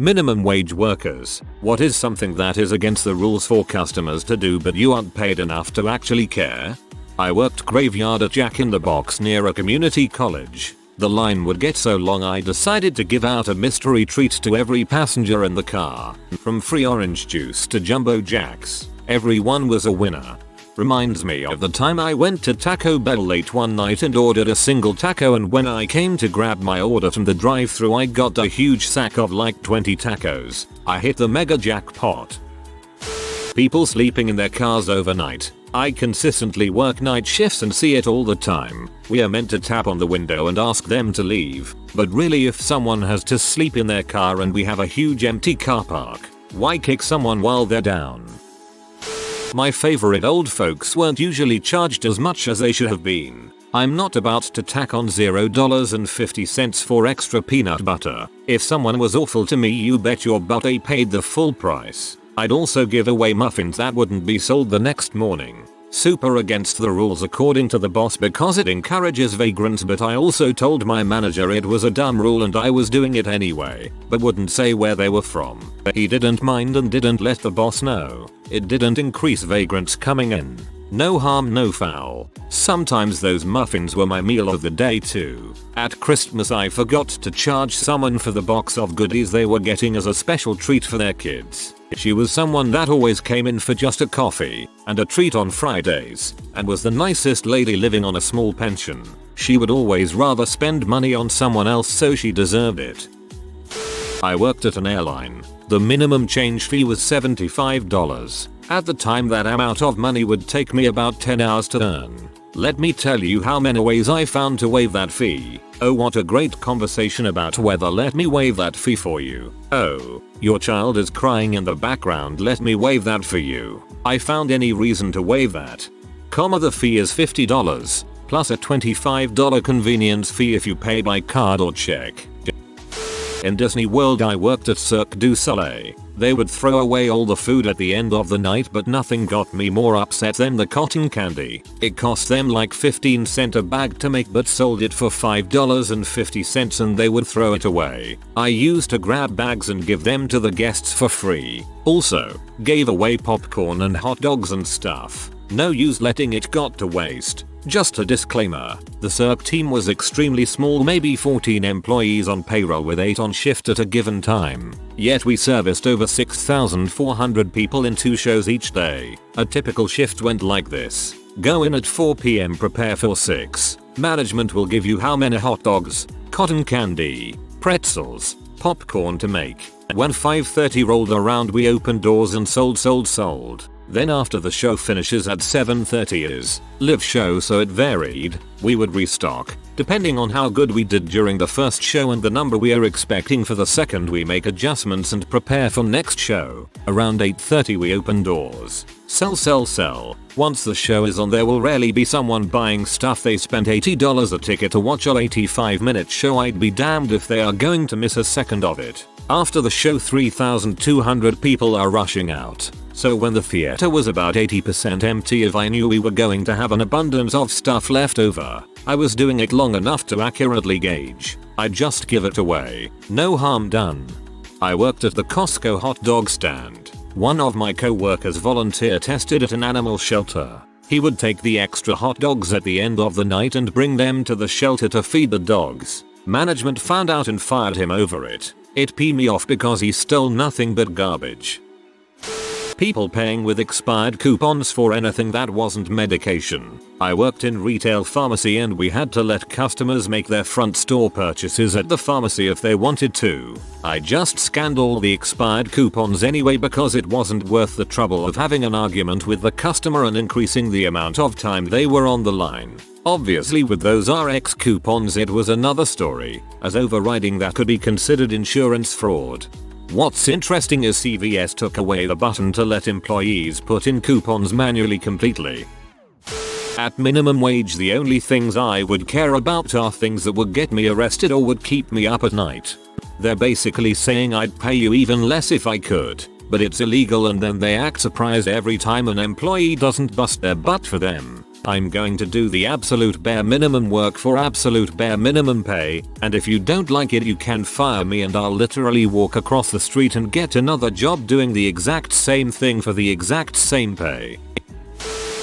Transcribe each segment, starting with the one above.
Minimum wage workers. What is something that is against the rules for customers to do but you aren't paid enough to actually care? I worked graveyard at Jack in the Box near a community college. The line would get so long I decided to give out a mystery treat to every passenger in the car. From free orange juice to jumbo jacks, everyone was a winner. Reminds me of the time I went to Taco Bell late one night and ordered a single taco, and when I came to grab my order from the drive-thru I got a huge sack of like 20 tacos. I hit the mega jackpot. People sleeping in their cars overnight. I consistently work night shifts and see it all the time. We are meant to tap on the window and ask them to leave, but really if someone has to sleep in their car and we have a huge empty car park, why kick someone while they're down? My favorite old folks weren't usually charged as much as they should have been. I'm not about to tack on $0.50 for extra peanut butter. If someone was awful to me, you bet your butt they paid the full price. I'd also give away muffins that wouldn't be sold the next morning. Super against the rules according to the boss because it encourages vagrants, but I also told my manager it was a dumb rule and I was doing it anyway, but wouldn't say where they were from. He didn't mind and didn't let the boss know. It didn't increase vagrants coming in. No harm, no foul. Sometimes those muffins were my meal of the day too. At Christmas I forgot to charge someone for the box of goodies they were getting as a special treat for their kids. She was someone that always came in for just a coffee and a treat on Fridays and was the nicest lady living on a small pension. She would always rather spend money on someone else, so she deserved it. I worked at an airline. The minimum change fee was $75. At the time that amount of money would take me about 10 hours to earn. Let me tell you how many ways I found to waive that fee. Oh, what a great conversation about whether let me waive that fee for you. Oh, your child is crying in the background, let me waive that for you. I found any reason to waive that. The fee is $50 plus a $25 convenience fee if you pay by card or check. In Disney World I worked at Cirque du Soleil. They would throw away all the food at the end of the night, but nothing got me more upset than the cotton candy. It cost them like 15 cents a bag to make but sold it for $5.50 and they would throw it away. I used to grab bags and give them to the guests for free. Also, gave away popcorn and hot dogs and stuff. No use letting it got to waste. Just a disclaimer, the Cirque team was extremely small, maybe 14 employees on payroll with 8 on shift at a given time. Yet we serviced over 6,400 people in 2 shows each day. A typical shift went like this. Go in at 4 PM, prepare for 6. Management will give you how many hot dogs, cotton candy, pretzels, popcorn to make. When 5:30 rolled around we opened doors and sold. Then after the show finishes at 7:30 is live show, so it varied. We would restock. Depending on how good we did during the first show and the number we are expecting for the second, we make adjustments and prepare for next show. Around 8:30 we open doors. Sell. Once the show is on there will rarely be someone buying stuff they spent $80 a ticket to watch a 85-minute show. I'd be damned if they are going to miss a second of it. After the show 3,200 people are rushing out. So when the theater was about 80% empty, if I knew we were going to have an abundance of stuff left over, I was doing it long enough to accurately gauge. I'd just give it away. No harm done. I worked at the Costco hot dog stand. One of my co-workers volunteer tested at an animal shelter. He would take the extra hot dogs at the end of the night and bring them to the shelter to feed the dogs. Management found out and fired him over it. It pissed me off because he stole nothing but garbage. People paying with expired coupons for anything that wasn't medication. I worked in retail pharmacy and we had to let customers make their front store purchases at the pharmacy if they wanted to. I just scanned all the expired coupons anyway because it wasn't worth the trouble of having an argument with the customer and increasing the amount of time they were on the line. Obviously with those RX coupons it was another story, as overriding that could be considered insurance fraud. What's interesting is CVS took away the button to let employees put in coupons manually completely. At minimum wage the only things I would care about are things that would get me arrested or would keep me up at night. They're basically saying I'd pay you even less if I could, but it's illegal, and then they act surprised every time an employee doesn't bust their butt for them. I'm going to do the absolute bare minimum work for absolute bare minimum pay, and if you don't like it you can fire me and I'll literally walk across the street and get another job doing the exact same thing for the exact same pay.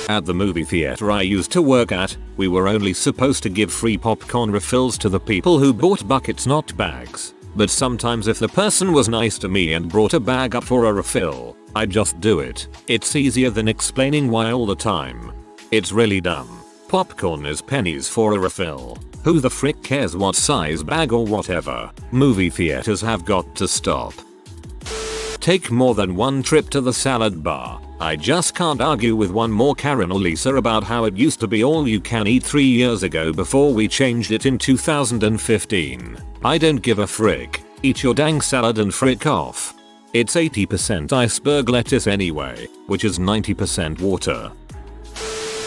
At the movie theater I used to work at, we were only supposed to give free popcorn refills to the people who bought buckets, not bags. But sometimes if the person was nice to me and brought a bag up for a refill, I'd just do it. It's easier than explaining why all the time. It's really dumb. Popcorn is pennies for a refill. Who the frick cares what size bag or whatever? Movie theaters have got to stop. Take more than one trip to the salad bar. I just can't argue with one more Karen or Lisa about how it used to be all you can eat 3 years ago before we changed it in 2015. I don't give a frick. Eat your dang salad and frick off. It's 80% iceberg lettuce anyway, which is 90% water.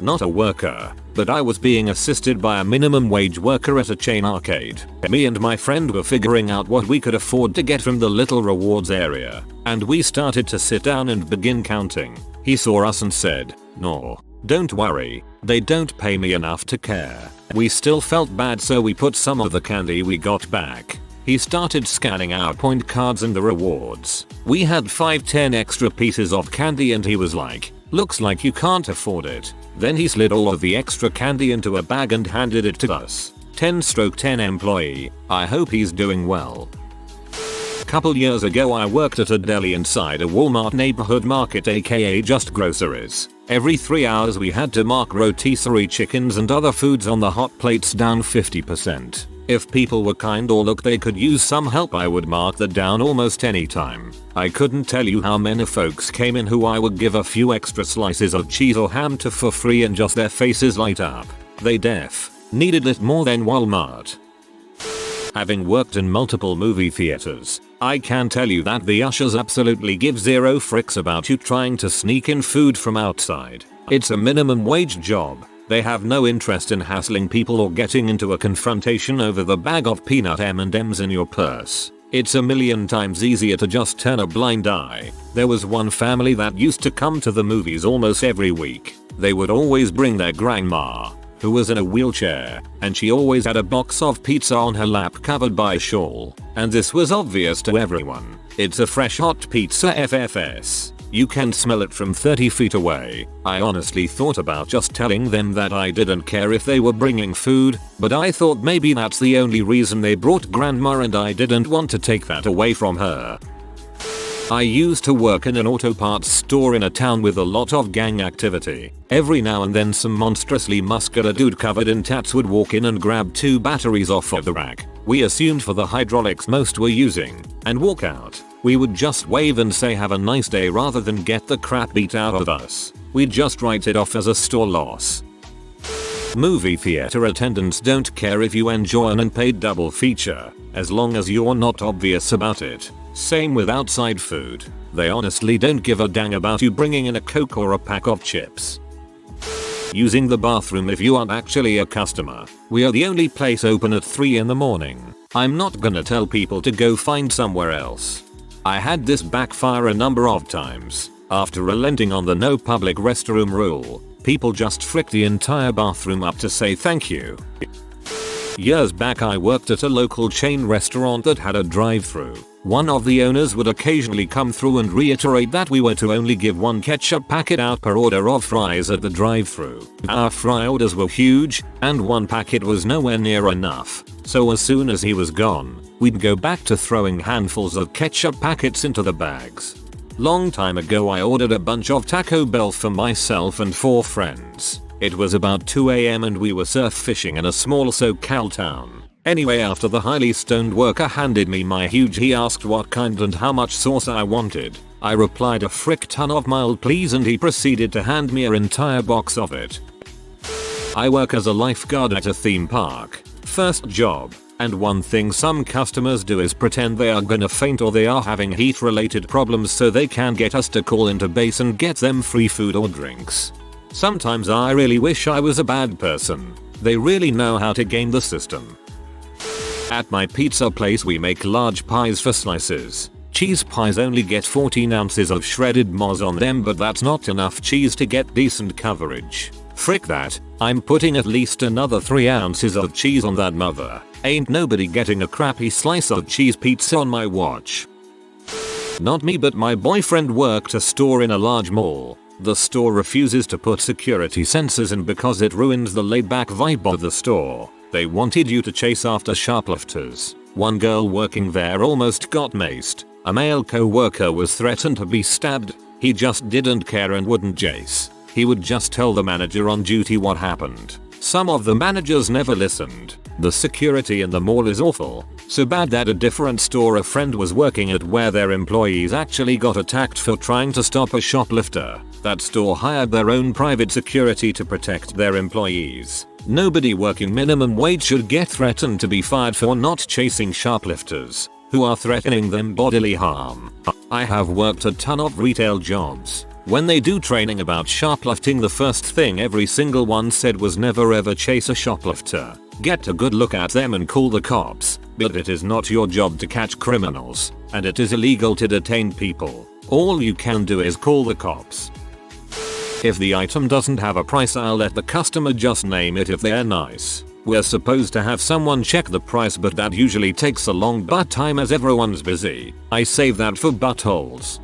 Not a worker, but I was being assisted by a minimum wage worker at a chain arcade. Me and my friend were figuring out what we could afford to get from the little rewards area, and we started to sit down and begin counting. He saw us and said, "No, don't worry, they don't pay me enough to care." We still felt bad, so we put some of the candy we got back. He started scanning our point cards and the rewards. We had 5-10 extra pieces of candy and he was like, "Looks like you can't afford it." Then he slid all of the extra candy into a bag and handed it to us. 10/10 employee. I hope he's doing well. Couple years ago I worked at a deli inside a Walmart neighborhood market, aka just groceries. Every 3 hours we had to mark rotisserie chickens and other foods on the hot plates down 50%. If people were kind or looked they could use some help, I would mark that down almost any time. I couldn't tell you how many folks came in who I would give a few extra slices of cheese or ham to for free and just their faces light up. They needed it more than Walmart. Having worked in multiple movie theaters, I can tell you that the ushers absolutely give zero fricks about you trying to sneak in food from outside. It's a minimum wage job. They have no interest in hassling people or getting into a confrontation over the bag of peanut M&Ms in your purse. It's a million times easier to just turn a blind eye. There was one family that used to come to the movies almost every week. They would always bring their grandma, who was in a wheelchair, and she always had a box of pizza on her lap covered by a shawl. And this was obvious to everyone. It's a fresh hot pizza FFS. You can smell it from 30 feet away. I honestly thought about just telling them that I didn't care if they were bringing food, but I thought maybe that's the only reason they brought grandma and I didn't want to take that away from her. I used to work in an auto parts store in a town with a lot of gang activity. Every now and then some monstrously muscular dude covered in tats would walk in and grab 2 batteries off of the rack we assumed for the hydraulics most were using, and walk out. We would just wave and say have a nice day rather than get the crap beat out of us. We'd just write it off as a store loss. Movie theater attendants don't care if you enjoy an unpaid double feature, as long as you're not obvious about it. Same with outside food. They honestly don't give a dang about you bringing in a Coke or a pack of chips. Using the bathroom if you aren't actually a customer. We are the only place open at 3 in the morning. I'm not gonna tell people to go find somewhere else. I had this backfire a number of times. After relenting on the no public restroom rule, people just fricked the entire bathroom up to say thank you. Years back I worked at a local chain restaurant that had a drive-thru. One of the owners would occasionally come through and reiterate that we were to only give 1 ketchup packet out per order of fries at the drive-thru. Our fry orders were huge, and 1 packet was nowhere near enough. So as soon as he was gone, we'd go back to throwing handfuls of ketchup packets into the bags. Long time ago I ordered a bunch of Taco Bell for myself and 4 friends. It was about 2 AM and we were surf fishing in a small SoCal town. Anyway, after the highly stoned worker handed me my huge, he asked what kind and how much sauce I wanted. I replied a frick ton of mild please and he proceeded to hand me an entire box of it. I work as a lifeguard at a theme park. First job. And one thing some customers do is pretend they are gonna faint or they are having heat related problems so they can get us to call into base and get them free food or drinks. Sometimes I really wish I was a bad person. They really know how to game the system. At my pizza place we make large pies for slices. Cheese pies only get 14 ounces of shredded moz on them, but that's not enough cheese to get decent coverage. Frick that, I'm putting at least another 3 ounces of cheese on that mother. Ain't nobody getting a crappy slice of cheese pizza on my watch. Not me, but my boyfriend worked a store in a large mall. The store refuses to put security sensors in because it ruins the laid-back vibe of the store. They wanted you to chase after shoplifters. One girl working there almost got maced. A male co-worker was threatened to be stabbed. He just didn't care and wouldn't chase. He would just tell the manager on duty what happened. Some of the managers never listened. The security in the mall is awful. So bad that a different store a friend was working at where their employees actually got attacked for trying to stop a shoplifter. That store hired their own private security to protect their employees. Nobody working minimum wage should get threatened to be fired for not chasing shoplifters who are threatening them bodily harm. I have worked a ton of retail jobs. When they do training about shoplifting, the first thing every single one said was never ever chase a shoplifter. Get a good look at them and call the cops, but it is not your job to catch criminals, and it is illegal to detain people. All you can do is call the cops. If the item doesn't have a price, I'll let the customer just name it if they're nice. We're supposed to have someone check the price, but that usually takes a long butt time as everyone's busy. I save that for buttholes.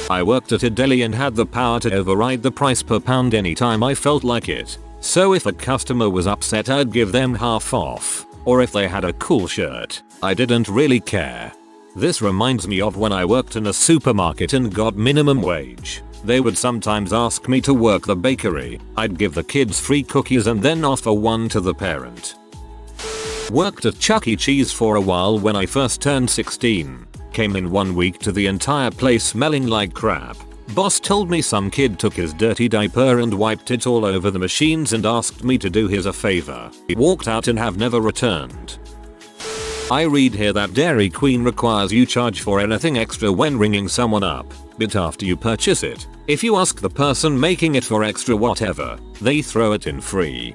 I worked at a deli and had the power to override the price per pound anytime I felt like it. So if a customer was upset, I'd give them half off. Or if they had a cool shirt, I didn't really care. This reminds me of when I worked in a supermarket and got minimum wage. They would sometimes ask me to work the bakery. I'd give the kids free cookies and then offer one to the parent. Worked at Chuck E. Cheese for a while when I first turned 16. Came in 1 week to the entire place smelling like crap. Boss told me some kid took his dirty diaper and wiped it all over the machines and asked me to do his a favor. He walked out and have never returned. I read here that Dairy Queen requires you charge for anything extra when ringing someone up, but after you purchase it, if you ask the person making it for extra whatever, they throw it in free.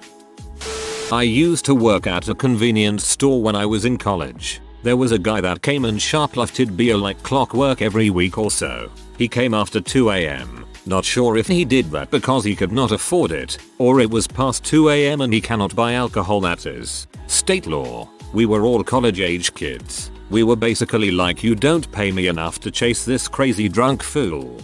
I used to work at a convenience store when I was in college. There was a guy that came and shoplifted beer like clockwork every week or so. He came after 2 AM. Not sure if he did that because he could not afford it, or it was past 2 AM and he cannot buy alcohol, that is state law. We were all college age kids. We were basically like, you don't pay me enough to chase this crazy drunk fool.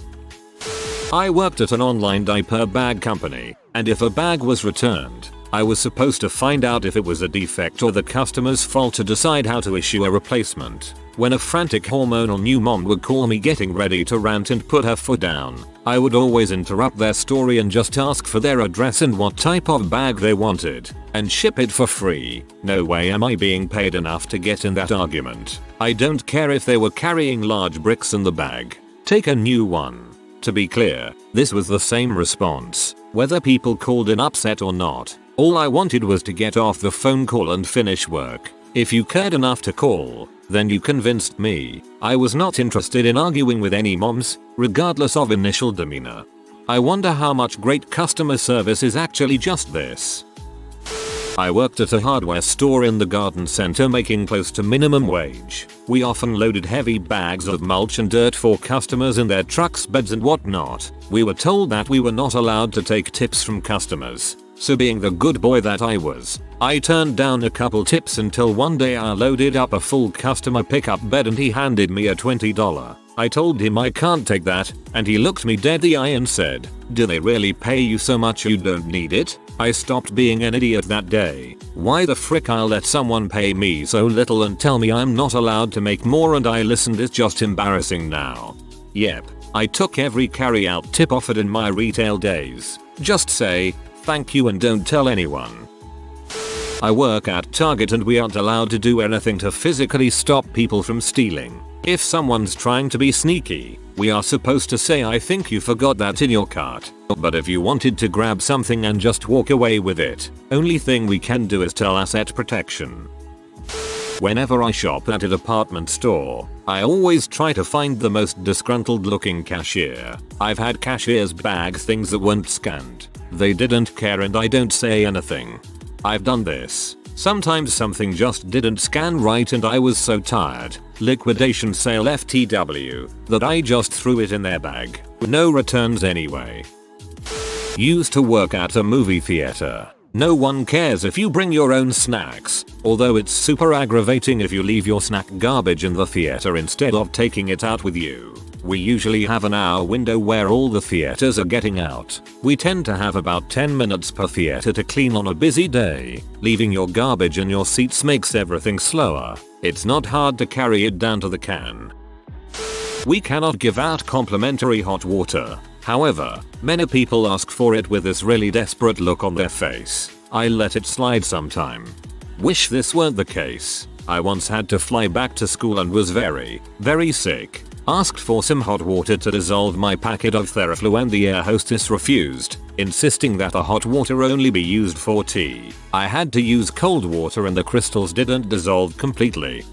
I worked at an online diaper bag company, and if a bag was returned, I was supposed to find out if it was a defect or the customer's fault to decide how to issue a replacement. When a frantic hormonal new mom would call me getting ready to rant and put her foot down, I would always interrupt their story and just ask for their address and what type of bag they wanted, and ship it for free. No way am I being paid enough to get in that argument. I don't care if they were carrying large bricks in the bag. Take a new one. To be clear, this was the same response, whether people called in upset or not. All I wanted was to get off the phone call and finish work. If you cared enough to call, then you convinced me. I was not interested in arguing with any moms, regardless of initial demeanor. I wonder how much great customer service is actually just this. I worked at a hardware store in the garden center making close to minimum wage. We often loaded heavy bags of mulch and dirt for customers in their trucks, beds and whatnot. We were told that we were not allowed to take tips from customers. So being the good boy that I was, I turned down a couple tips until one day I loaded up a full customer pickup bed and he handed me a $20. I told him I can't take that, and he looked me dead in the eye and said, "Do they really pay you so much you don't need it?" I stopped being an idiot that day. Why the frick I'll let someone pay me so little and tell me I'm not allowed to make more, and I listened. It's just embarrassing now. Yep, I took every carry out tip offered in my retail days. Just say, thank you and don't tell anyone. I work at Target and we aren't allowed to do anything to physically stop people from stealing. If someone's trying to be sneaky, we are supposed to say, "I think you forgot that in your cart." But if you wanted to grab something and just walk away with it, only thing we can do is tell asset protection. Whenever I shop at a department store, I always try to find the most disgruntled looking cashier. I've had cashiers bag things that weren't scanned. They didn't care and I don't say anything. I've done this. Sometimes something just didn't scan right and I was so tired, liquidation sale FTW, that I just threw it in their bag. No returns anyway. Used to work at a movie theater. No one cares if you bring your own snacks, although it's super aggravating if you leave your snack garbage in the theater instead of taking it out with you. We usually have an hour window where all the theaters are getting out. We tend to have about 10 minutes per theater to clean on a busy day. Leaving your garbage in your seats makes everything slower. It's not hard to carry it down to the can. We cannot give out complimentary hot water. However, many people ask for it with this really desperate look on their face. I let it slide sometime. Wish this weren't the case. I once had to fly back to school and was very sick. Asked for some hot water to dissolve my packet of Theraflu and the air hostess refused, insisting that the hot water only be used for tea. I had to use cold water and the crystals didn't dissolve completely.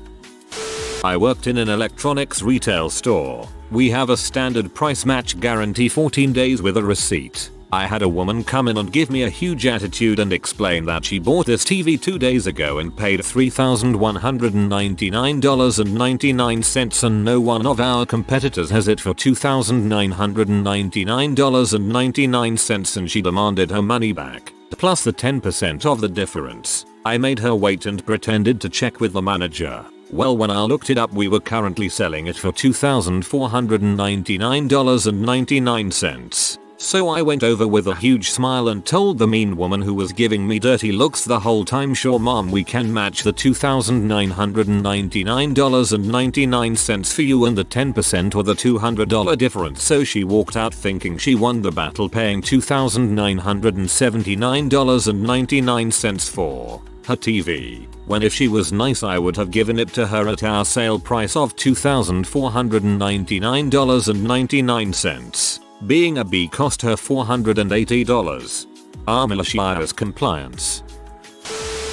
I worked in an electronics retail store. We have a standard price match guarantee 14 days with a receipt. I had a woman come in and give me a huge attitude and explain that she bought this TV 2 days ago and paid $3,199.99 and no one of our competitors has it for $2,999.99 and she demanded her money back, plus the 10% of the difference. I made her wait and pretended to check with the manager. Well, when I looked it up, we were currently selling it for $2,499.99. So I went over with a huge smile and told the mean woman who was giving me dirty looks the whole time, "Sure mom, we can match the $2,999.99 for you and the 10% or the $200 difference." So she walked out thinking she won the battle, paying $2,979.99 for her TV, when if she was nice I would have given it to her at our sale price of $2,499.99. Being a B cost her $480. Militia's compliance.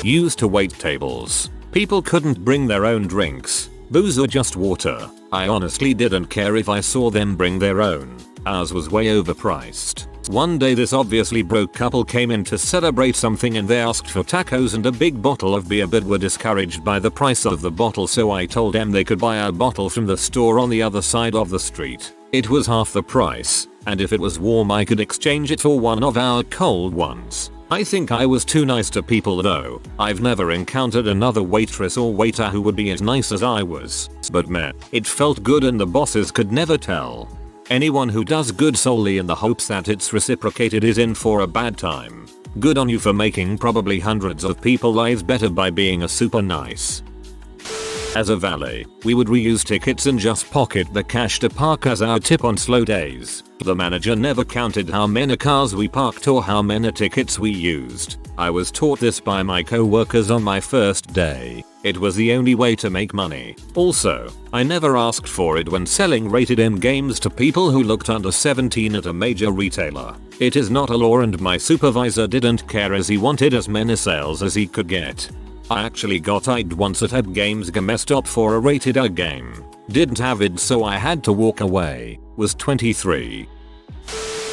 Used to wait tables. People couldn't bring their own drinks, booze or just water. I honestly didn't care if I saw them bring their own. Ours was way overpriced. One day this obviously broke couple came in to celebrate something and they asked for tacos and a big bottle of beer but were discouraged by the price of the bottle, so I told them they could buy a bottle from the store on the other side of the street. It was half the price, and if it was warm I could exchange it for one of our cold ones. I think I was too nice to people though. I've never encountered another waitress or waiter who would be as nice as I was. But meh, it felt good and the bosses could never tell. Anyone who does good solely in the hopes that it's reciprocated is in for a bad time. Good on you for making probably hundreds of people's lives better by being a super nice. As a valet, we would reuse tickets and just pocket the cash to park as our tip on slow days. The manager never counted how many cars we parked or how many tickets we used. I was taught this by my co-workers on my first day. It was the only way to make money. Also, I never asked for it when selling rated M games to people who looked under 17 at a major retailer. It is not a law and my supervisor didn't care as he wanted as many sales as he could get. I actually got ID'd once at a games GameStop for a rated R game. Didn't have it so I had to walk away. Was 23.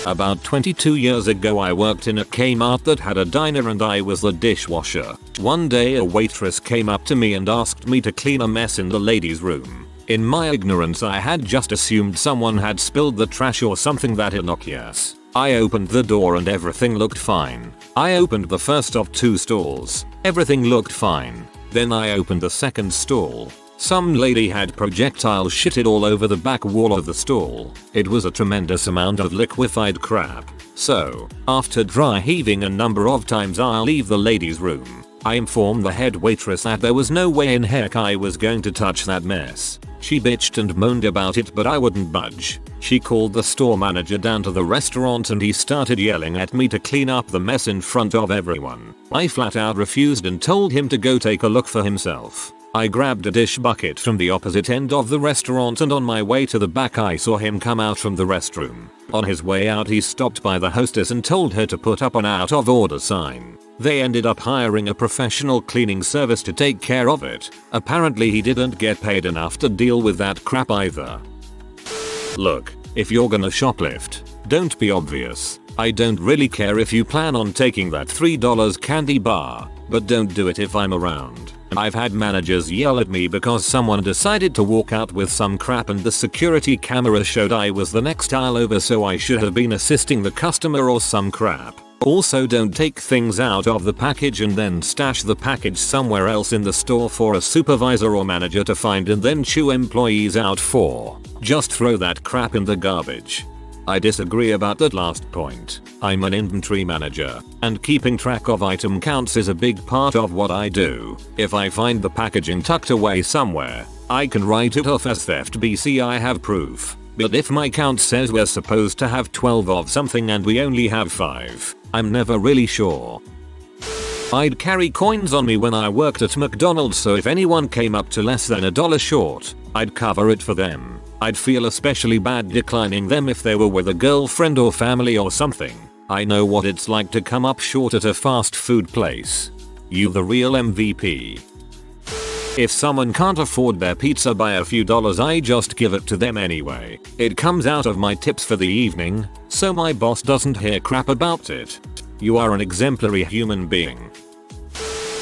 About 22 years ago I worked in a Kmart that had a diner and I was the dishwasher. One day a waitress came up to me and asked me to clean a mess in the ladies' room. In my ignorance I had just assumed someone had spilled the trash or something that innocuous. I opened the door and everything looked fine. I opened the first of 2 stalls. Everything looked fine. Then I opened the second stall. Some lady had projectile shitted all over the back wall of the stall. It was a tremendous amount of liquefied crap. So, after dry heaving a number of times I'll leave the ladies' room. I informed the head waitress that there was no way in heck I was going to touch that mess. She bitched and moaned about it but I wouldn't budge. She called the store manager down to the restaurant and he started yelling at me to clean up the mess in front of everyone. I flat out refused and told him to go take a look for himself. I grabbed a dish bucket from the opposite end of the restaurant and on my way to the back I saw him come out from the restroom. On his way out he stopped by the hostess and told her to put up an out of order sign. They ended up hiring a professional cleaning service to take care of it. Apparently he didn't get paid enough to deal with that crap either. Look, if you're gonna shoplift, don't be obvious. I don't really care if you plan on taking that $3 candy bar, but don't do it if I'm around. I've had managers yell at me because someone decided to walk out with some crap and the security camera showed I was the next aisle over, so I should have been assisting the customer or some crap. Also, don't take things out of the package and then stash the package somewhere else in the store for a supervisor or manager to find and then chew employees out for. Just throw that crap in the garbage. I disagree about that last point. I'm an inventory manager, and keeping track of item counts is a big part of what I do. If I find the packaging tucked away somewhere, I can write it off as theft BC. I have proof. But if my count says we're supposed to have 12 of something and we only have 5, I'm never really sure. I'd carry coins on me when I worked at McDonald's, so if anyone came up to less than $1 short, I'd cover it for them. I'd feel especially bad declining them if they were with a girlfriend or family or something. I know what it's like to come up short at a fast food place. You the real MVP. If someone can't afford their pizza by a few dollars, I just give it to them anyway. It comes out of my tips for the evening, so my boss doesn't hear crap about it. You are an exemplary human being.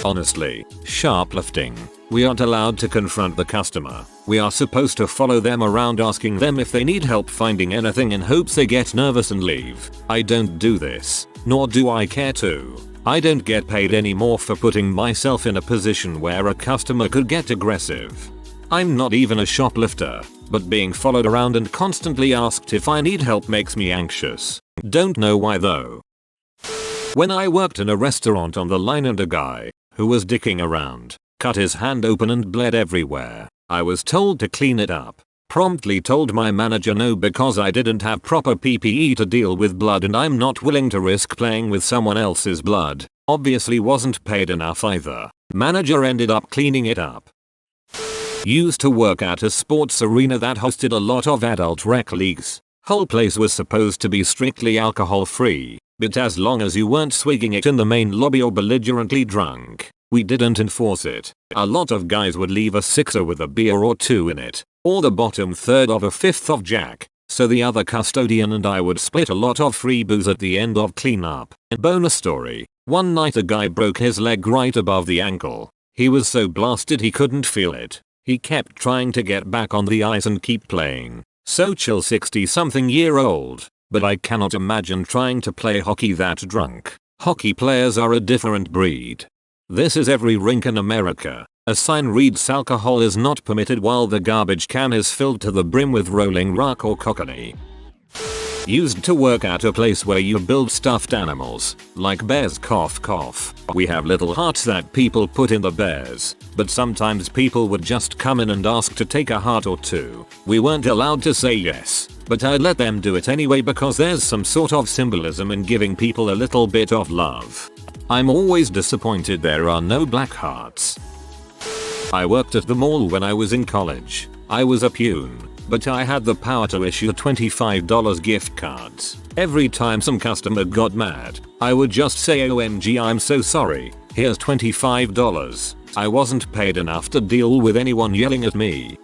Honestly, shoplifting. We aren't allowed to confront the customer. We are supposed to follow them around asking them if they need help finding anything in hopes they get nervous and leave. I don't do this, nor do I care to. I don't get paid anymore for putting myself in a position where a customer could get aggressive. I'm not even a shoplifter, but being followed around and constantly asked if I need help makes me anxious. Don't know why though. When I worked in a restaurant on the line and a guy, who was dicking around, cut his hand open and bled everywhere, I was told to clean it up. Promptly told my manager no because I didn't have proper PPE to deal with blood and I'm not willing to risk playing with someone else's blood. Obviously wasn't paid enough either. Manager ended up cleaning it up. Used to work at a sports arena that hosted a lot of adult rec leagues. Whole place was supposed to be strictly alcohol free, but as long as you weren't swigging it in the main lobby or belligerently drunk, we didn't enforce it. A lot of guys would leave a sixer with a beer or two in it, or the bottom third of a fifth of Jack, so the other custodian and I would split a lot of free booze at the end of cleanup. Bonus story, one night a guy broke his leg right above the ankle. He was so blasted he couldn't feel it. He kept trying to get back on the ice and keep playing. So chill 60-something-year-old, but I cannot imagine trying to play hockey that drunk. Hockey players are a different breed. This is every rink in America. A sign reads alcohol is not permitted while the garbage can is filled to the brim with rolling rock or coconut. Used to work at a place where you build stuffed animals, like bears. Cough cough. We have little hearts that people put in the bears, but sometimes people would just come in and ask to take a heart or two. We weren't allowed to say yes, but I let them do it anyway because there's some sort of symbolism in giving people a little bit of love. I'm always disappointed there are no black hearts. I worked at the mall when I was in college. I was a peon, but I had the power to issue $25 gift cards. Every time some customer got mad, I would just say OMG I'm so sorry, here's $25. I wasn't paid enough to deal with anyone yelling at me.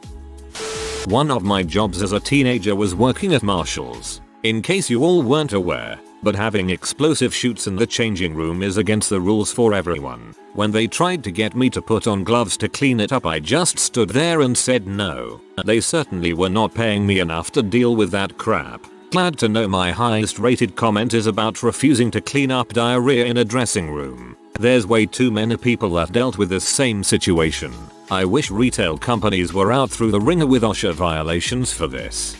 One of my jobs as a teenager was working at Marshall's. In case you all weren't aware, but having explosive shoots in the changing room is against the rules for everyone. When they tried to get me to put on gloves to clean it up, I just stood there and said no. They certainly were not paying me enough to deal with that crap. Glad to know my highest rated comment is about refusing to clean up diarrhea in a dressing room. There's way too many people that dealt with this same situation. I wish retail companies were out through the ringer with OSHA violations for this.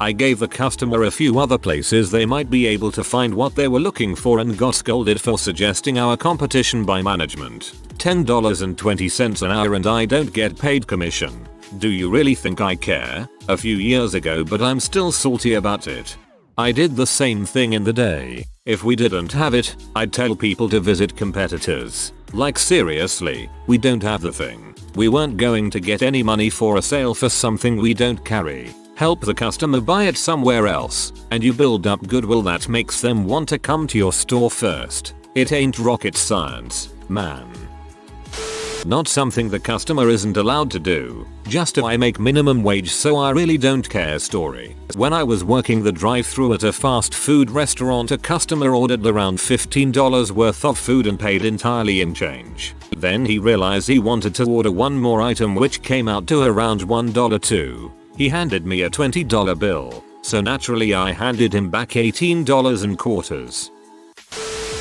I gave the customer a few other places they might be able to find what they were looking for and got scolded for suggesting our competition by management. $10.20 an hour and I don't get paid commission. Do you really think I care? A few years ago, but I'm still salty about it. I did the same thing in the day. If we didn't have it, I'd tell people to visit competitors. Like seriously, we don't have the thing. We weren't going to get any money for a sale for something we don't carry. Help the customer buy it somewhere else, and you build up goodwill that makes them want to come to your store first. It ain't rocket science, man. Not something the customer isn't allowed to do, just a I make minimum wage so I really don't care story. When I was working the drive-thru at a fast food restaurant, a customer ordered around $15 worth of food and paid entirely in change. Then he realized he wanted to order one more item, which came out to around $1 too. He handed me a $20 bill, so naturally I handed him back $18 in quarters.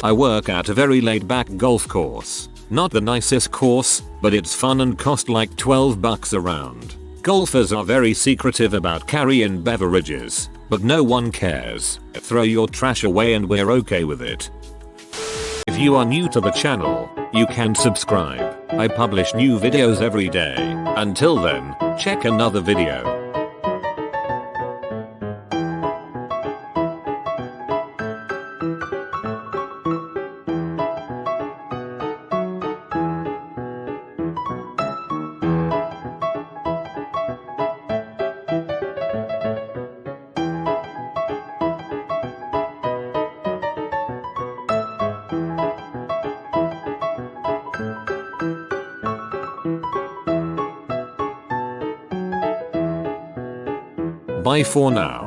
I work at a very laid-back golf course. Not the nicest course, but it's fun and cost like $12 a round. Golfers are very secretive about carrying beverages, but no one cares. Throw your trash away and we're okay with it. If you are new to the channel, you can subscribe. I publish new videos every day. Until then, check another video. Bye for now.